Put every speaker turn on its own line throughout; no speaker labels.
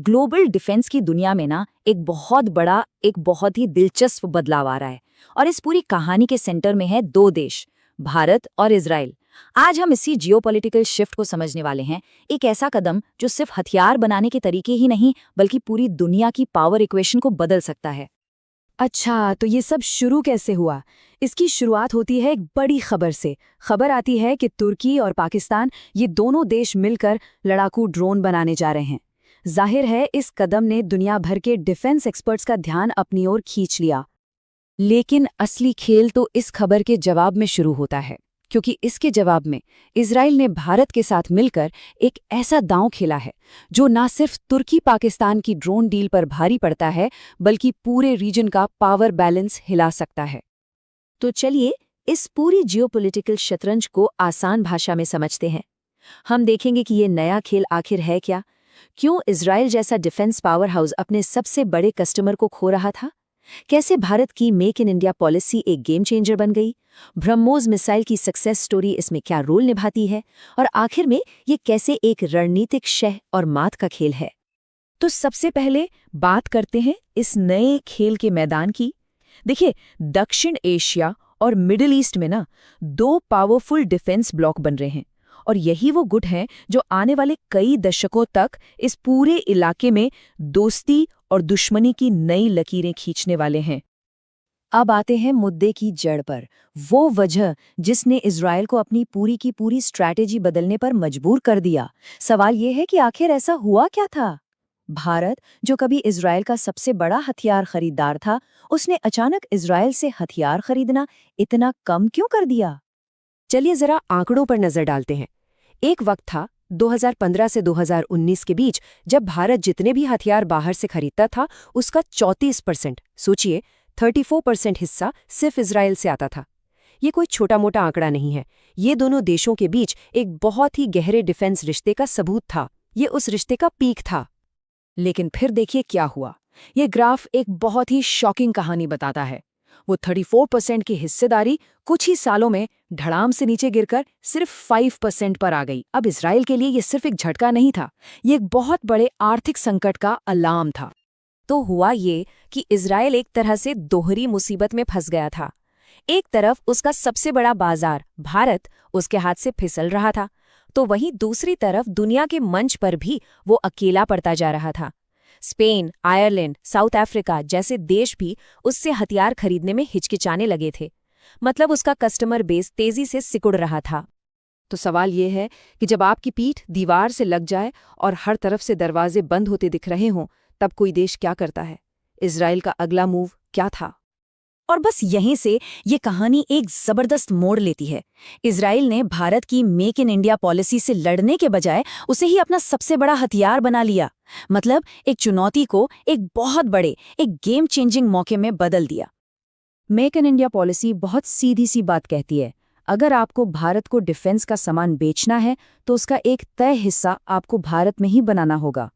Global defence की दुनिया में ना एक बहुत ही दिलचस्प बदलाव आ रहा है। और इस पूरी कहानी के सेंटर में है दो देश, भारत और इजराइल। आज हम इसी जियोपॉलिटिकल शिफ्ट को समझने वाले हैं, एक ऐसा कदम जो सिर्फ हथियार बनाने के तरीके ही नहीं बल्कि पूरी दुनिया की पावर इक्वेशन को बदल सकता है।
अच्छा, तो ये सब शुरू कैसे हुआ? इसकी शुरुआत होती है एक बड़ी खबर से। खबर आती है कि तुर्की और पाकिस्तान, ये दोनों देश मिलकर लड़ाकू ड्रोन बनाने जा रहे हैं। जाहिर है इस कदम ने दुनिया भर के डिफेंस एक्सपर्ट्स का ध्यान अपनी ओर खींच लिया। लेकिन असली खेल तो इस खबर के जवाब में शुरू होता है, क्योंकि इसके जवाब में इजराइल ने भारत के साथ मिलकर एक ऐसा दांव खेला है जो ना सिर्फ तुर्की पाकिस्तान की ड्रोन डील पर भारी पड़ता है बल्कि पूरे रीजन का पावर बैलेंस हिला सकता है।
तो चलिए इस पूरी जियोपॉलिटिकल शतरंज को आसान भाषा में समझते हैं। हम देखेंगे कि ये नया खेल आखिर है क्या, क्यों इजराइल जैसा डिफेंस पावर हाउस अपने सबसे बड़े कस्टमर को खो रहा था, कैसे भारत की मेक इन इंडिया पॉलिसी एक गेम चेंजर बन गई, ब्रह्मोस मिसाइल की सक्सेस स्टोरी इसमें क्या रोल निभाती है, और आखिर में ये कैसे एक रणनीतिक शह और मात का खेल है।
तो सबसे पहले बात करते हैं इस नए खेल के मैदान की। देखिए, दक्षिण एशिया और मिडिल ईस्ट में ना दो पावरफुल डिफेंस ब्लॉक बन रहे हैं, और यही वो गुट हैं जो आने वाले कई दशकों तक इस पूरे इलाके में दोस्ती और दुश्मनी की नई लकीरें खींचने वाले हैं।
अब आते हैं मुद्दे की जड़ पर, वो वजह जिसने इजराइल को अपनी पूरी की पूरी स्ट्रैटेजी बदलने पर मजबूर कर दिया। सवाल ये है कि आखिर ऐसा हुआ क्या था। भारत, जो कभी इजराइल का सबसे बड़ा हथियार खरीदार था, उसने अचानक इजराइल से हथियार खरीदना इतना कम क्यों कर दिया।
चलिए जरा आंकड़ों पर नजर डालते हैं। एक वक्त था 2015 से 2019 के बीच जब भारत जितने भी हथियार बाहर से खरीदता था उसका 34%, सोचिए 34% हिस्सा सिर्फ इजराइल से आता था। ये कोई छोटा मोटा आंकड़ा नहीं है, ये दोनों देशों के बीच एक बहुत ही गहरे डिफेंस रिश्ते का सबूत था। ये उस रिश्ते का पीक था।
लेकिन फिर देखिए क्या हुआ। ये ग्राफ एक बहुत ही शॉकिंग कहानी बताता है। वो 34% की हिस्सेदारी कुछ ही सालों में धड़ाम से नीचे गिरकर सिर्फ 5% पर आ गई। अब इजराइल के लिए ये सिर्फ एक झटका नहीं था, ये एक बहुत बड़े आर्थिक संकट का अलार्म था।
तो हुआ ये कि इजराइल एक तरह से दोहरी मुसीबत में फंस गया था। एक तरफ उसका सबसे बड़ा बाजार भारत उसके हाथ से फिसल रहा था, तो वहीं दूसरी तरफ दुनिया के मंच पर भी वो अकेला पड़ता जा रहा था। स्पेन, आयरलैंड, साउथ अफ्रीका जैसे देश भी उससे हथियार खरीदने में हिचकिचाने लगे थे। मतलब उसका कस्टमर बेस तेजी से सिकुड़ रहा था। तो सवाल ये है कि जब आपकी पीठ दीवार से लग जाए और हर तरफ से दरवाजे बंद होते दिख रहे हों, तब कोई देश क्या करता है? इजराइल का अगला मूव क्या था?
और बस यहीं से ये कहानी एक जबरदस्त मोड़ लेती है। इजराइल ने भारत की मेक इन इंडिया पॉलिसी से लड़ने के बजाय उसे ही अपना सबसे बड़ा हथियार बना लिया। मतलब एक चुनौती को एक बहुत बड़े, एक गेम चेंजिंग मौके में बदल दिया। मेक इन इंडिया पॉलिसी बहुत सीधी सी बात कहती है, अगर आपको भारत को डिफेंस का सामान बेचना है तो उसका एक तय हिस्सा आपको भारत में ही बनाना होगा।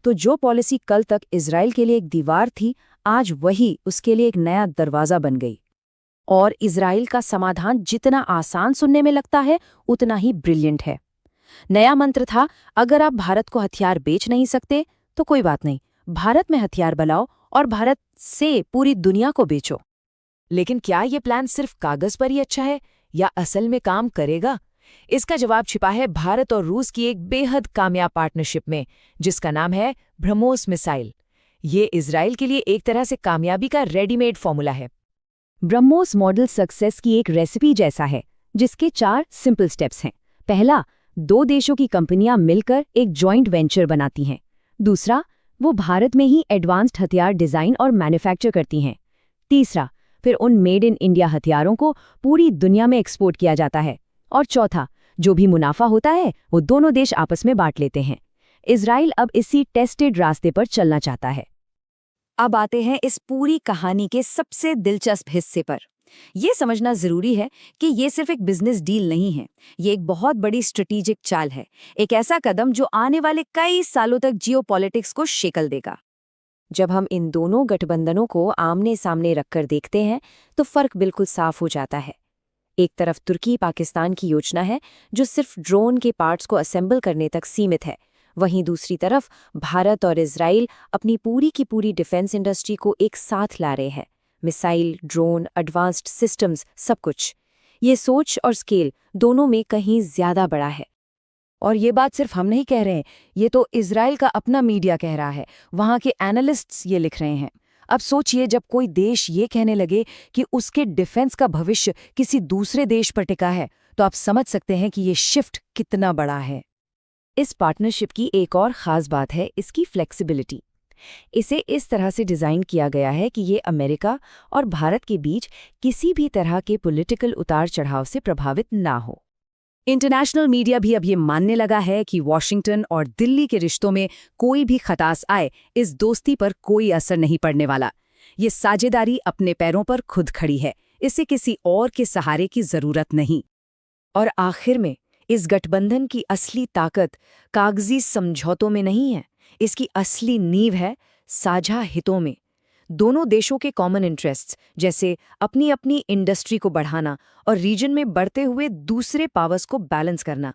तो जो पॉलिसी कल तक इजराइल के लिए एक दीवार थी, आज वही उसके लिए एक नया दरवाजा बन गई।
और इजराइल का समाधान जितना आसान सुनने में लगता है उतना ही ब्रिलियंट है। नया मंत्र था, अगर आप भारत को हथियार बेच नहीं सकते तो कोई बात नहीं, भारत में हथियार बनाओ और भारत से पूरी दुनिया को बेचो। लेकिन क्या ये प्लान सिर्फ कागज पर ही अच्छा है या असल में काम करेगा? इसका जवाब छिपा है भारत और रूस की एक बेहद कामयाब पार्टनरशिप में, जिसका नाम है ब्रह्मोस मिसाइल। ये इजराइल के लिए एक तरह से कामयाबी का रेडीमेड फॉर्मूला है।
ब्रह्मोस मॉडल सक्सेस की एक रेसिपी जैसा है, जिसके 4 सिंपल स्टेप्स हैं। पहला, 2 देशों की कंपनियां मिलकर एक जॉइंट वेंचर बनाती हैं। दूसरा, वो भारत में ही एडवांस्ड हथियार डिजाइन और मैन्युफैक्चर करती हैं। तीसरा, फिर उन मेड इन इंडिया हथियारों को पूरी दुनिया में एक्सपोर्ट किया जाता है। और चौथा, जो भी मुनाफा होता है वो दोनों देश आपस में बांट लेते हैं। इजराइल अब इसी टेस्टेड रास्ते पर चलना चाहता है। अब आते हैं इस पूरी कहानी के सबसे दिलचस्प हिस्से पर। ये समझना जरूरी है कि ये सिर्फ एक बिजनेस डील नहीं है, ये एक बहुत बड़ी स्ट्रेटेजिक चाल है, एक ऐसा कदम जो आने वाले कई सालों तक जियोपॉलिटिक्स को शेकल देगा।
जब हम इन दोनों गठबंधनों को आमने सामने रखकर देखते हैं तो फर्क बिल्कुल साफ हो जाता है। एक तरफ तुर्की पाकिस्तान की योजना है जो सिर्फ ड्रोन के पार्ट्स को असेंबल करने तक सीमित है, वहीं दूसरी तरफ भारत और इजराइल अपनी पूरी की पूरी डिफेंस इंडस्ट्री को एक साथ ला रहे हैं। मिसाइल, ड्रोन, एडवांस्ड सिस्टम्स, सब कुछ। ये सोच और स्केल दोनों में कहीं ज्यादा बड़ा है।
और ये बात सिर्फ हम नहीं कह रहे हैं, ये तो इजराइल का अपना मीडिया कह रहा है। वहाँ के एनालिस्ट्स ये लिख रहे हैं। अब सोचिए, जब कोई देश ये कहने लगे कि उसके डिफेंस का भविष्य किसी दूसरे देश पर टिका है, तो आप समझ सकते हैं कि ये शिफ्ट कितना बड़ा है। इस पार्टनरशिप की एक और ख़ास बात है इसकी फ्लेक्सिबिलिटी। इसे इस तरह से डिज़ाइन किया गया है कि ये अमेरिका और भारत के बीच किसी भी तरह के पॉलिटिकल उतार चढ़ाव से प्रभावित ना हो। इंटरनेशनल मीडिया भी अब ये मानने लगा है कि वॉशिंगटन और दिल्ली के रिश्तों में कोई भी खटास आए, इस दोस्ती पर कोई असर नहीं पड़ने वाला। ये साझेदारी अपने पैरों पर खुद खड़ी है, इसे किसी और के सहारे की जरूरत नहीं। और आखिर में इस गठबंधन की असली ताकत कागजी समझौतों में नहीं है, इसकी असली नींव है साझा हितों में। दोनों देशों के कॉमन इंटरेस्ट्स, जैसे अपनी अपनी इंडस्ट्री को बढ़ाना और रीजन में बढ़ते हुए दूसरे पावर्स को बैलेंस करना।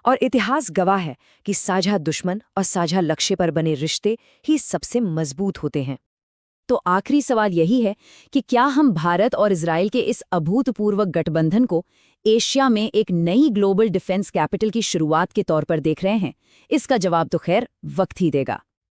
और इतिहास गवाह है कि साझा दुश्मन और साझा लक्ष्य पर बने रिश्ते ही सबसे मजबूत होते हैं। तो आखिरी सवाल यही है कि क्या हम भारत और इजराइल के इस अभूतपूर्व गठबंधन को एशिया में एक नई ग्लोबल डिफेंस कैपिटल की शुरुआत के तौर पर देख रहे हैं? इसका जवाब तो खैर वक्त ही देगा।